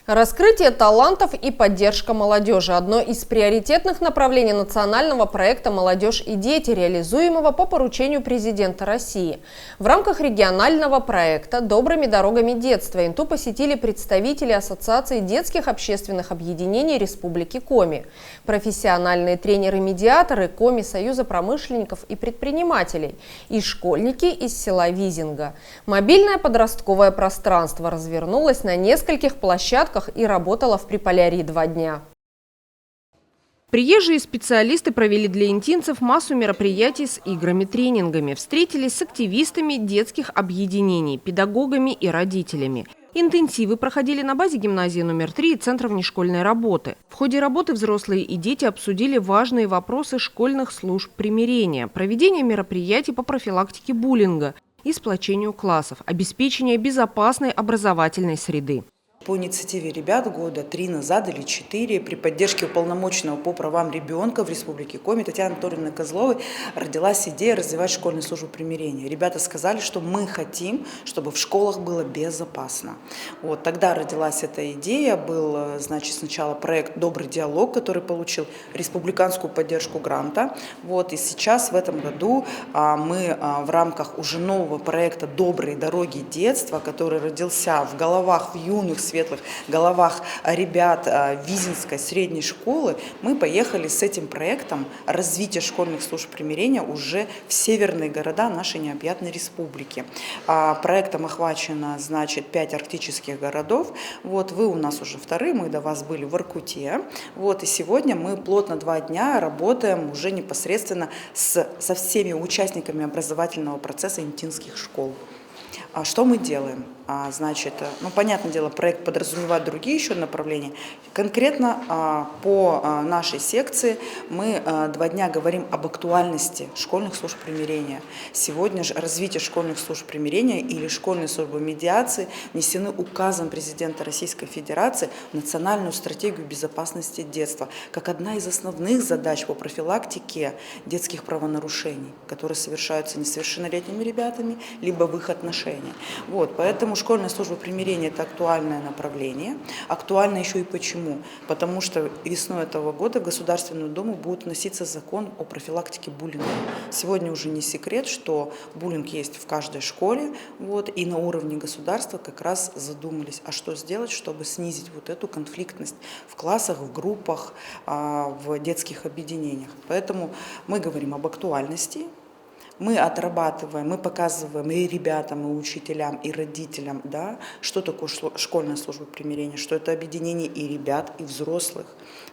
Раскрытие талантов и поддержка молодежи – одно из приоритетных направлений национального проекта «Молодежь и дети», реализуемого по поручению президента России. В рамках регионального проекта «Добрыми дорогами детства» ИНТУ посетили представители Ассоциации детских общественных объединений Республики Коми, профессиональные тренеры-медиаторы Коми Союза промышленников и предпринимателей и школьники из села Визинга. Мобильное подростковое пространство развернулось на нескольких площадках и работала в Приполярье 2 дня. Приезжие специалисты провели для интинцев массу мероприятий с играми-тренингами, встретились с активистами детских объединений, педагогами и родителями. Интенсивы проходили на базе гимназии номер 3 и Центра внешкольной работы. В ходе работы взрослые и дети обсудили важные вопросы школьных служб примирения, проведение мероприятий по профилактике буллинга и сплочению классов, обеспечение безопасной образовательной среды. По инициативе ребят года 3 назад или 4 при поддержке уполномоченного по правам ребенка в Республике Коми Татьяны Анатольевны Козловой родилась идея развивать школьную службу примирения. Ребята сказали, что мы хотим, чтобы в школах было безопасно. Вот, тогда родилась эта идея, был, значит, сначала проект «Добрый диалог», который получил республиканскую поддержку гранта. Вот, и сейчас в этом году мы в рамках уже нового проекта «Добрые дороги детства», который родился в головах, в юных, светлых головах ребят Визинской средней школы, мы поехали с этим проектом развития школьных служб примирения уже в северные города нашей необъятной республики. Проектом охвачено, значит, 5 арктических городов. Вот, вы у нас уже вторые, мы до вас были в Воркуте. Вот, и сегодня мы плотно 2 дня работаем уже непосредственно со всеми участниками образовательного процесса интинских школ. Что мы делаем? Значит, ну, понятное дело, проект подразумевает другие еще направления. Конкретно по нашей секции мы 2 дня говорим об актуальности школьных служб примирения. Сегодня же развитие школьных служб примирения или школьной службы медиации внесены указом президента Российской Федерации в национальную стратегию безопасности детства, как одна из основных задач по профилактике детских правонарушений, которые совершаются несовершеннолетними ребятами, либо в их отношении. Вот, поэтому школьная служба примирения – это актуальное направление. Актуально еще и почему? Потому что весной этого года в Государственную Думу будет вноситься закон о профилактике буллинга. Сегодня уже не секрет, что буллинг есть в каждой школе, вот, и на уровне государства как раз задумались, а что сделать, чтобы снизить вот эту конфликтность в классах, в группах, в детских объединениях. Поэтому мы говорим об актуальности. Мы отрабатываем, мы показываем и ребятам, и учителям, и родителям, да, что такое школьная служба примирения, что это объединение и ребят, и взрослых.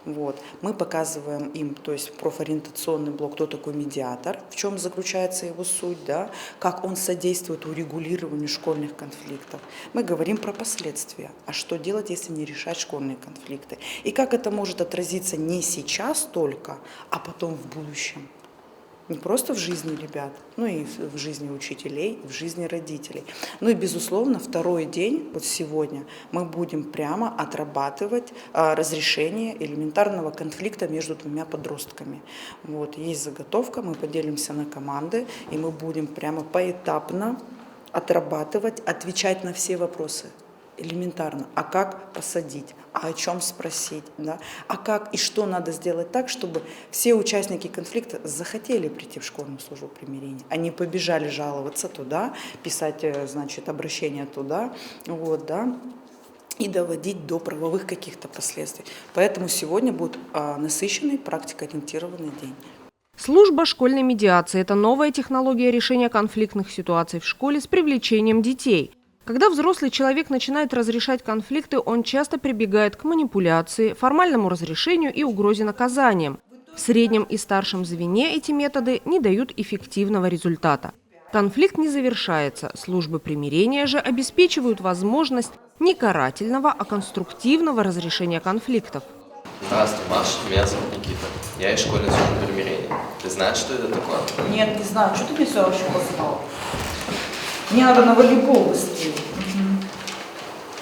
Вот. Мы показываем им, то есть профориентационный блок, кто такой медиатор, в чем заключается его суть, да, как он содействует урегулированию школьных конфликтов. Мы говорим про последствия, а что делать, если не решать школьные конфликты. И как это может отразиться не сейчас только, а потом в будущем. Не просто в жизни ребят, но и в жизни учителей, в жизни родителей. Ну и, безусловно, второй день, вот сегодня, мы будем прямо отрабатывать разрешение элементарного конфликта между 2 подростками. Вот, есть заготовка, мы поделимся на команды, и мы будем прямо поэтапно отрабатывать, отвечать на все вопросы. Элементарно. А как посадить? А о чем спросить? Да? А как и что надо сделать так, чтобы все участники конфликта захотели прийти в школьную службу примирения? Они побежали жаловаться туда, писать, значит, обращения туда, вот, да, и доводить до правовых каких-то последствий. Поэтому сегодня будет насыщенный, практикоориентированный день. Служба школьной медиации – это новая технология решения конфликтных ситуаций в школе с привлечением детей. Когда взрослый человек начинает разрешать конфликты, он часто прибегает к манипуляции, формальному разрешению и угрозе наказанием. В среднем и старшем звене эти методы не дают эффективного результата. Конфликт не завершается, службы примирения же обеспечивают возможность не карательного, а конструктивного разрешения конфликтов. Здравствуй, Маша, меня зовут Никита. Я из школьной службы примирения. Ты знаешь, что это такое? Нет, не знаю. Что ты мне все вообще позвал? Мне надо на волейбол быстрее.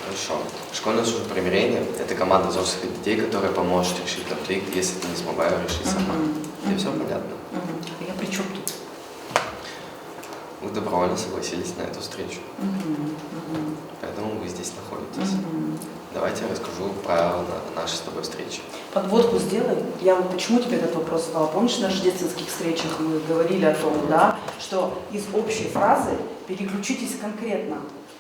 Хорошо. Школьная служба примирения – это команда взрослых детей, которая поможет решить конфликт, если ты не смогла его решить сама. Тебе все понятно? Я при чем тут? Вы добровольно согласились на эту встречу. Поэтому вы здесь находитесь. Давай давайте я расскажу правила нашей с тобой встречи. Подводку сделай. Я вот почему тебе этот вопрос задала. Помнишь, на рождественских встречах мы говорили о том, да, что из общей фразы переключитесь конкретно.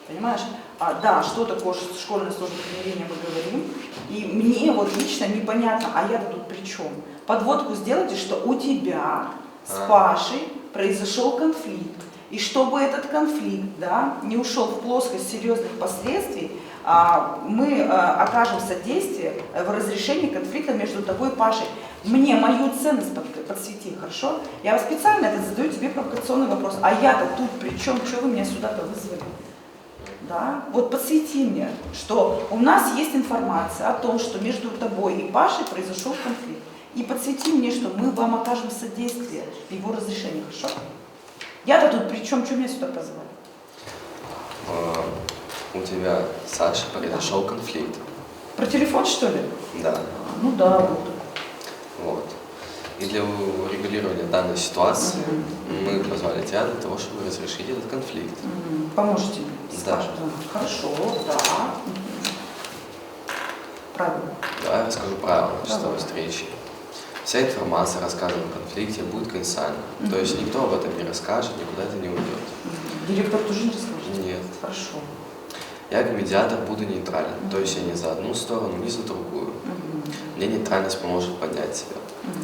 Понимаешь? Да, что такое школьная служба примирения мы говорим. И мне вот лично непонятно, а я-то тут при чем? Подводку сделайте, что у тебя с Пашей произошел конфликт. И чтобы этот конфликт, да, не ушел в плоскость серьезных последствий, мы окажем содействие в разрешении конфликта между тобой и Пашей. Мне мою ценность подсвети, хорошо? Я специально это задаю тебе провокационный вопрос. А я-то тут при чем? Что вы меня сюда-то вызвали? Да? Вот подсвети мне, что у нас есть информация о том, что между тобой и Пашей произошел конфликт. И подсвети мне, что мы вам окажем содействие в его разрешении, хорошо? Я-то тут при чем? Что меня сюда позвали? У тебя, Саша, произошел конфликт. Про телефон, что ли? Да. Ну да, вот. Вот. И для урегулирования данной ситуации мы позвали тебя для того, чтобы разрешить этот конфликт. Поможете мне? Да. Хорошо, да. Правильно. Давай я расскажу правила нашей с тобой встречи. Вся информация, рассказанная о конфликте, будет конфиденциальна. То есть никто об этом не расскажет, никуда это не уйдет. Директор тоже не расскажет? Нет. Хорошо. Я как медиатор буду нейтрален. То есть я не за одну сторону, не за другую. Мне нейтральность поможет поднять себя.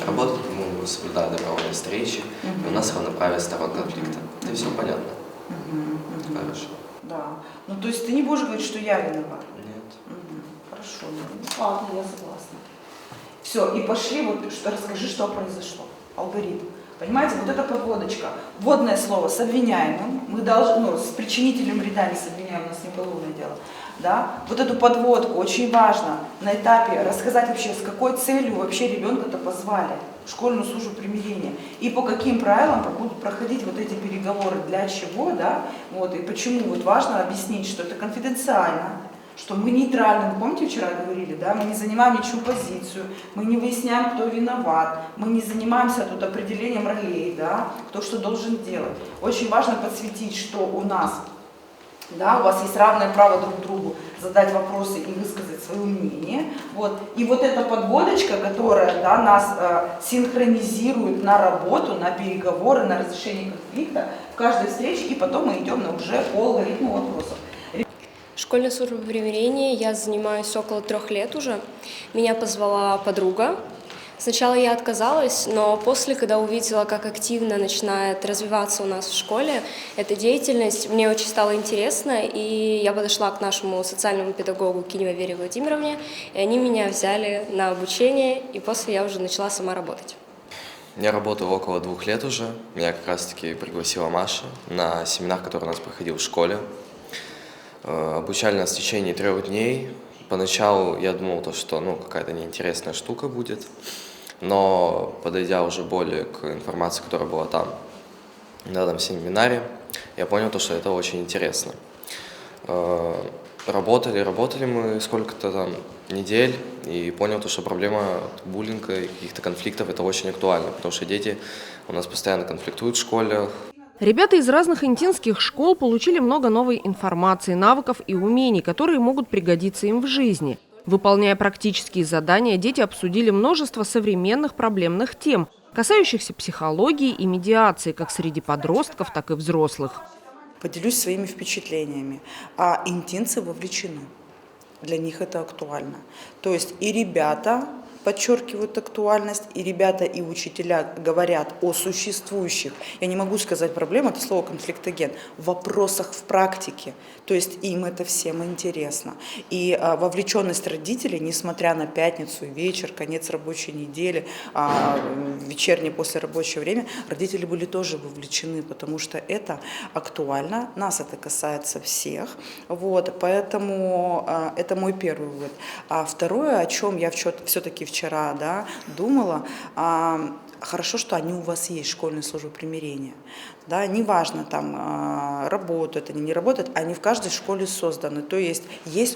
Работать мы соблюдаем добровольные встречи, и у нас равноправие сторон конфликта. Это все понятно? Хорошо. Да. Ну то есть ты не будешь говорить, что я виноват? Нет. Хорошо. Ладно, я согласна. Все, и пошли, вот расскажи, что произошло. Алгоритм. Понимаете, вот эта подводочка. Вводное слово с обвиняемым. Мы должны, с причинителем вреда, не с обвиняемым, у нас не уголовное дело. Да? Вот эту подводку очень важно на этапе рассказать вообще, с какой целью вообще ребенка-то позвали в школьную службу примирения. И по каким правилам будут проходить вот эти переговоры, для чего, да? Вот, и почему вот важно объяснить, что это конфиденциально. Что мы нейтральны, помните, вчера говорили, да, мы не занимаем ничью позицию, мы не выясняем, кто виноват, мы не занимаемся тут определением ролей, да, кто что должен делать. Очень важно подсветить, что у нас, да, у вас есть равное право друг другу задать вопросы и высказать свое мнение. Вот. И вот эта подводочка, которая, да, нас синхронизирует на работу, на переговоры, на разрешение конфликта в каждой встрече, и потом мы идем на уже по алгоритму вопросов. Школьной службой примирения я занимаюсь около 3 лет уже. Меня позвала подруга. Сначала я отказалась, но после, когда увидела, как активно начинает развиваться у нас в школе эта деятельность, мне очень стало интересно, и я подошла к нашему социальному педагогу Киневой Вере Владимировне, и они меня взяли на обучение, и после я уже начала сама работать. Я работаю около 2 лет уже. Меня как раз-таки пригласила Маша на семинар, который у нас проходил в школе. Обучали нас в течение 3 дней. Поначалу я думал, что какая-то неинтересная штука будет, но подойдя уже более к информации, которая была там, на этом семинаре, я понял, что это очень интересно. Работали мы сколько-то там недель и понял, что проблема буллинга и каких-то конфликтов это очень актуальна, потому что дети у нас постоянно конфликтуют в школе. Ребята из разных интинских школ получили много новой информации, навыков и умений, которые могут пригодиться им в жизни. Выполняя практические задания, дети обсудили множество современных проблемных тем, касающихся психологии и медиации как среди подростков, так и взрослых. Поделюсь своими впечатлениями. Интинцы вовлечены. Для них это актуально. То есть и ребята подчеркивают актуальность, и ребята, и учителя говорят о существующих, я не могу сказать проблем, это слово конфликтоген, в вопросах в практике. То есть им это всем интересно. И вовлеченность родителей, несмотря на пятницу, вечер, конец рабочей недели, вечернее послерабочее время, родители были тоже вовлечены, потому что это актуально, нас это касается всех. Вот, поэтому это мой первый вывод. А второе, о чем я все-таки вчера думала, хорошо, что они у вас есть, школьная служба примирения. Да, неважно, там работают они, не работают, они в каждой школе созданы. То есть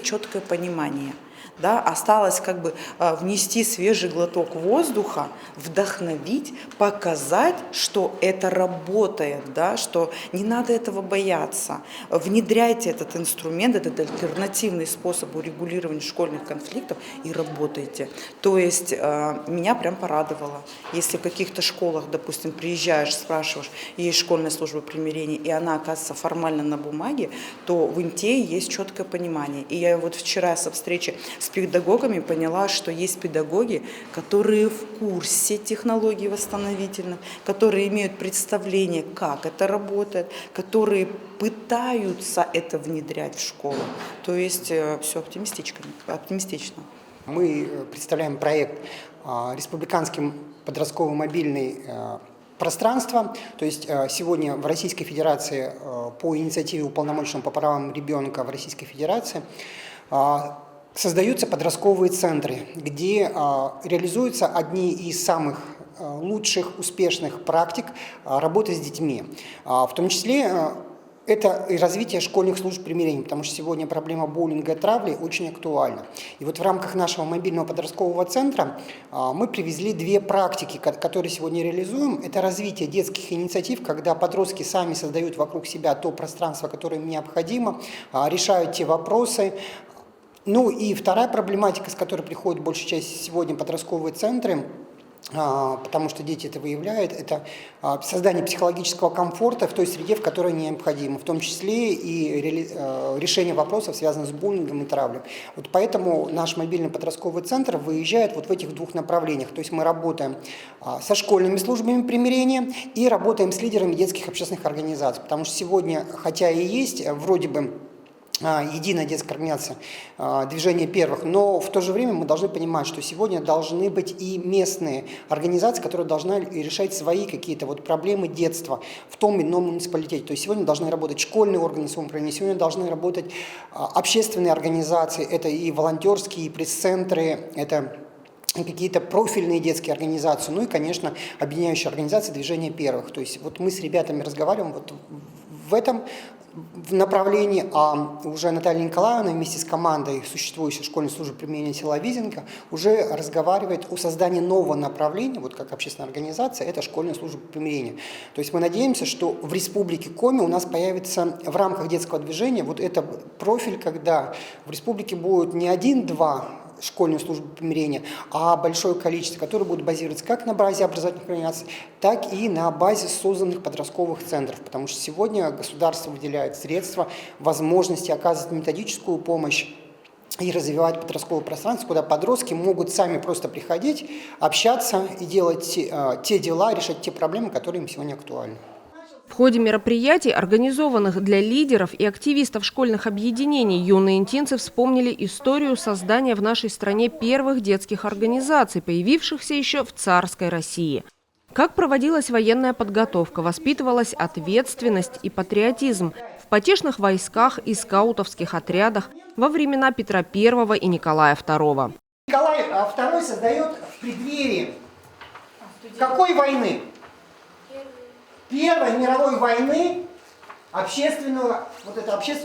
четкое понимание. Да? Осталось как бы внести свежий глоток воздуха, вдохновить, показать, что это работает, да? Что не надо этого бояться. Внедряйте этот инструмент, этот альтернативный способ урегулирования школьных конфликтов и работайте. То есть меня прям порадовало. Если в каких-то школах, допустим, приезжаешь, спрашиваешь, есть школьная служба примирения, и она оказывается формально на бумаге, то в ИНТЕ есть четкое понимание. И я вот вчера со встречи с педагогами поняла, что есть педагоги, которые в курсе технологий восстановительных, которые имеют представление, как это работает, которые пытаются это внедрять в школу. То есть все оптимистично. Мы представляем проект «Республиканский подростковый мобильный пространство». То есть сегодня в Российской Федерации по инициативе уполномоченного по правам ребенка в Российской Федерации создаются подростковые центры, где реализуются одни из самых лучших, успешных практик работы с детьми. В том числе это и развитие школьных служб примирения, потому что сегодня проблема буллинга и травли очень актуальна. И вот в рамках нашего мобильного подросткового центра мы привезли две практики, которые сегодня реализуем. Это развитие детских инициатив, когда подростки сами создают вокруг себя то пространство, которое им необходимо, решают те вопросы. Ну и вторая проблематика, с которой приходят большая часть сегодня подростковые центры, потому что дети это выявляют, это создание психологического комфорта в той среде, в которой необходимо, в том числе и решение вопросов, связанных с буллингом и травлей. Вот поэтому наш мобильный подростковый центр выезжает вот в этих двух направлениях. То есть мы работаем со школьными службами примирения и работаем с лидерами детских общественных организаций, потому что сегодня, хотя и есть вроде бы единая детская организация «Движение первых», но в то же время мы должны понимать, что сегодня должны быть и местные организации, которые должны решать свои какие-то вот проблемы детства в том или ином муниципалитете. То есть сегодня должны работать школьные органы самоуправления, сегодня должны работать общественные организации, это и волонтерские, и пресс-центры, это какие-то профильные детские организации, ну и, конечно, объединяющие организации «Движение первых». То есть вот мы с ребятами разговариваем вот в этом направлении, а уже Наталья Николаевна вместе с командой существующей школьной службы примирения села Визенко уже разговаривает о создании нового направления, вот как общественная организация, это школьная служба примирения. То есть мы надеемся, что в Республике Коми у нас появится в рамках детского движения вот это профиль, когда в республике будет не один-два школьную службу примирения, а большое количество, которые будут базироваться как на базе образовательных организаций, так и на базе созданных подростковых центров, потому что сегодня государство выделяет средства, возможности оказывать методическую помощь и развивать подростковое пространство, куда подростки могут сами просто приходить, общаться и делать те дела, решать те проблемы, которые им сегодня актуальны. В ходе мероприятий, организованных для лидеров и активистов школьных объединений, юные интинцы вспомнили историю создания в нашей стране первых детских организаций, появившихся еще в царской России. Как проводилась военная подготовка, воспитывалась ответственность и патриотизм в потешных войсках и скаутовских отрядах во времена Петра I и Николая II. Николай II создает в преддверии какой войны? Первой мировой войны общественную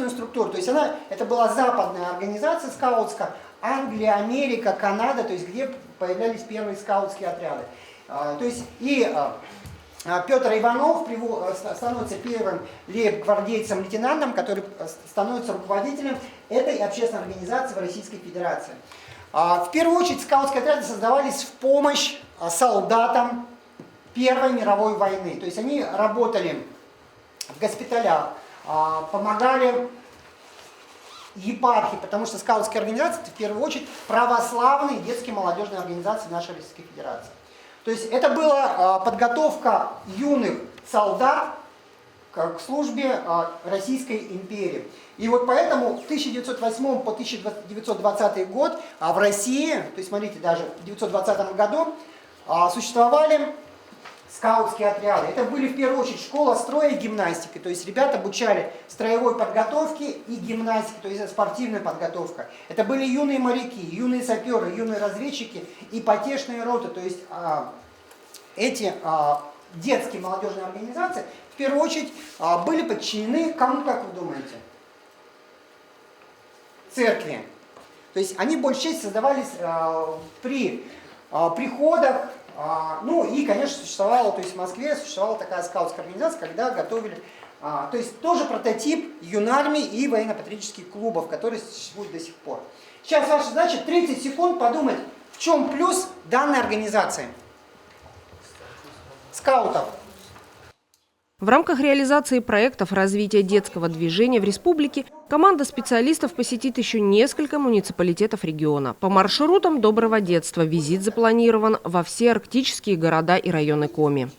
структуру. То есть это была западная организация скаутская, Англия, Америка, Канада, то есть где появлялись первые скаутские отряды. То есть и Петр Иванов становится первым лейб-гвардейцем-лейтенантом, который становится руководителем этой общественной организации в Российской Федерации. В первую очередь скаутские отряды создавались в помощь солдатам Первой мировой войны. То есть они работали в госпиталях, помогали епархии, потому что скаутские организации это в первую очередь православные детские молодежные организации нашей Российской Федерации. То есть это была подготовка юных солдат к службе Российской империи. И вот поэтому в 1908 по 1920 год в России, то есть смотрите, даже в 1920 году существовали скаутские отряды. Это были в первую очередь школа строя и гимнастики. То есть ребят обучали строевой подготовке и гимнастике, то есть спортивная подготовка. Это были юные моряки, юные саперы, юные разведчики и потешные роты. То есть эти детские молодежные организации в первую очередь были подчинены кому, как вы думаете? Церкви. То есть они большей частью создавались при приходах, ну и, конечно, существовала, то есть в Москве существовала такая скаутская организация, когда готовили, то есть тоже прототип юнармии и военно-патриотических клубов, которые существуют до сих пор. Сейчас ваша задача 30 секунд подумать, в чем плюс данной организации. Скаутов. В рамках реализации проектов развития детского движения в республике команда специалистов посетит еще несколько муниципалитетов региона. По маршрутам доброго детства визит запланирован во все арктические города и районы Коми.